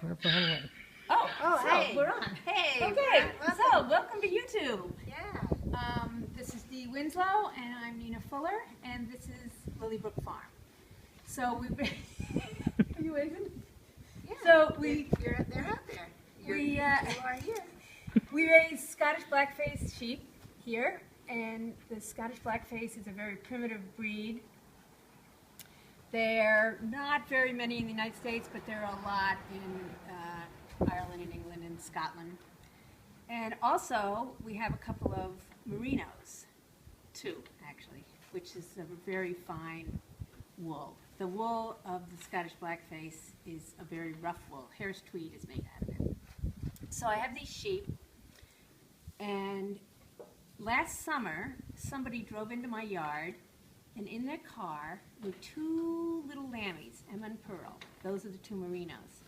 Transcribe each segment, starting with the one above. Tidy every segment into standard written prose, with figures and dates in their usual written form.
Hey, we're on. Hey. Okay, so welcome to YouTube. Yeah. This is Dee Winslow, and I'm Nina Fuller, and this is Lilybrook Farm. So we, are you waving? Yeah. So they're out there. You are here. We raise Scottish blackface sheep here, and the Scottish blackface is a very primitive breed. There are not very many in the United States, but there are a lot in Ireland and England and Scotland. And also, we have a couple of merinos, too, actually, which is a very fine wool. The wool of the Scottish blackface is a very rough wool. Harris tweed is made out of it. So I have these sheep, and last summer, somebody drove into my yard, and in their car were two little lammies, Emma and Pearl. Those are the two merinos.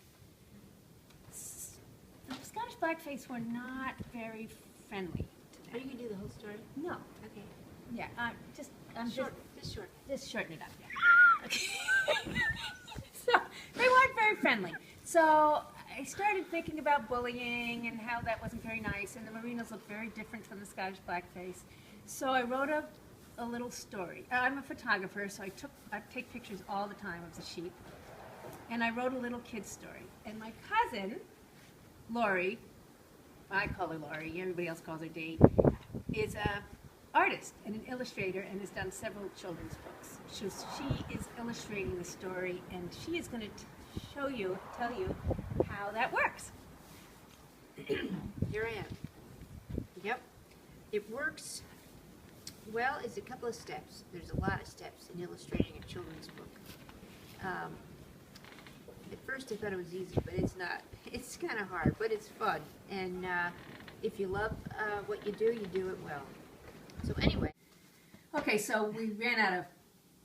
The Scottish blackface were not very friendly to them. Are you going to do the whole story? No. Okay. Yeah, just shorten it up. Yeah. Okay. So they weren't very friendly. So I started thinking about bullying and how that wasn't very nice, and the merinos look very different from the Scottish blackface. So I wrote a little story. I'm a photographer, so I take pictures all the time of the sheep, and I wrote a little kid's story. And my cousin, Laurie, I call her Laurie, everybody else calls her Dee, is an artist and an illustrator and has done several children's books. She is illustrating the story, and she is going to tell you how that works. Here I am. Yep. It works. Well, it's a couple of steps. There's a lot of steps in illustrating a children's book. At first I thought it was easy, but it's not. It's kind of hard, but it's fun. And if you love what you do it well. So anyway. Okay, so we ran out of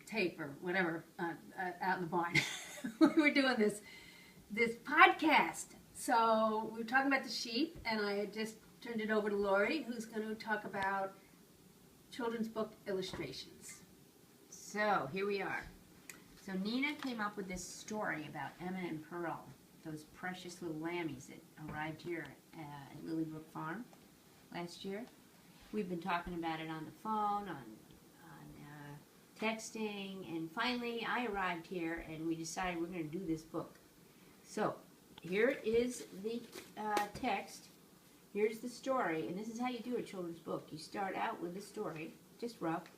tape or whatever out in the barn. We were doing this podcast. So we were talking about the sheep, and I had just turned it over to Laurie, who's going to talk about children's book illustrations. So here we are. So Nina came up with this story about Emma and Pearl, those precious little lammies that arrived here at Lilybrook Farm last year. We've been talking about it on the phone, on texting, and finally I arrived here and we decided we're going to do this book. So here is the text. Here's the story, and this is how you do a children's book. You start out with the story, just rough,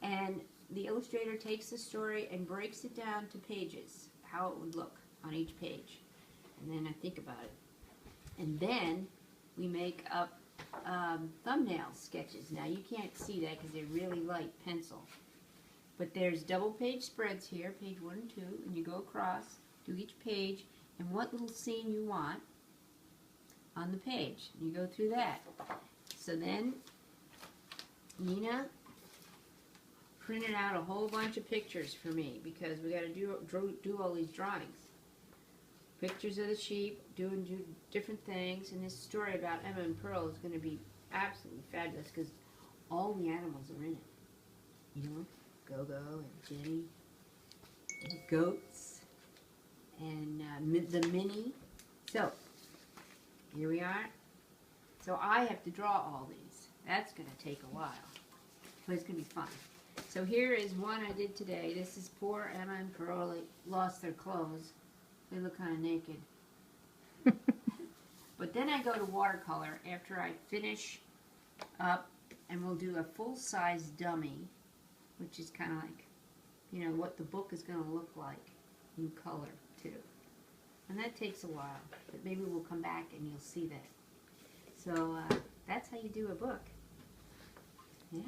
and the illustrator takes the story and breaks it down to pages, how it would look on each page. And then I think about it. And then we make up thumbnail sketches. Now you can't see that because they're really light pencil. But there's double page spreads here, page 1 and 2, and you go across to each page and what little scene you want on the page. You go through that. So then Nina printed out a whole bunch of pictures for me because we got to do all these drawings. Pictures of the sheep doing different things, and this story about Emma and Pearl is going to be absolutely fabulous because all the animals are in it. You know, Go-Go and Jenny, and goats, and the Minnie. So here we are. So I have to draw all these. That's going to take a while, but it's going to be fun. So here is one I did today. This is poor Emma and Pearl. They lost their clothes. They look kind of naked. But then I go to watercolor after I finish up, and we'll do a full-size dummy, which is kind of like, you know, what the book is going to look like in color, too. And that takes a while, but maybe we'll come back and you'll see that. So that's how you do a book. Yeah.